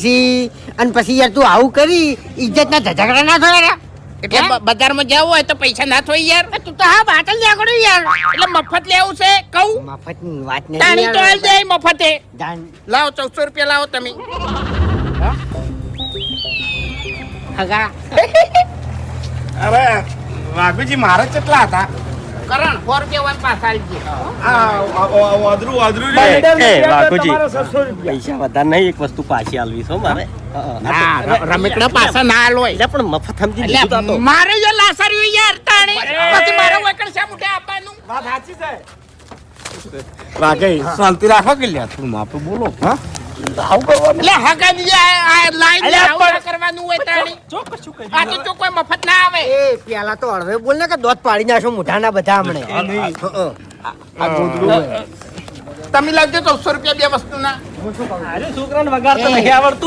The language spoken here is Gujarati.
અને પછી યાર તું આવું કરી ઇજ્જત ના ઝઘડા ના થોડા એટલે બજારમાં જવું હોય તો પૈસા ના થોય યાર. તું તો હા બાટલ નીકળો યાર એટલે મફત લેવું છે કહું મફત ની વાત તાણી તો હાલ દે મફતે. જાન લાવો 1400 રૂપિયા લાવો તમે. હગા અરે વાઘુજી મારે કેટલા હતા? કરણ 100 રૂપિયા વાન પાછા આલજે. અધરું વાઘુજી પૈસા વધારે નહીં, એક વસ્તુ પાછી આલવી છે મારે. ના રમેકડા પાછા ના આલોય. એટલે પણ મફત સમજી લીધું એટલે તો. મારે જો લાસાર્યું યાર તાણી પછી મારે વકડ શા મુઠે આપવાનું. વાત સાચી છે. વાઘઈ શાંતિ રાખો કે લ્યા તું માપે બોલો. હા આવું કરવાનું એટલે હગાજી આ લાઈન અલ્યા આવું પણ- ના કરવાનું હોય તાણી. જો કશું કહી આ તો કોઈ મફત ના આવે. એ પેલા તો હળવે બોલ ને કે દોત પાડી નાખો મુઠાના બધા હમણે આ ગોદડું હોય. તમે લાવજો 1400 રૂપિયા બે વસ્તુના. અરે છોકરાને વગાડતા નહીં આવડતું.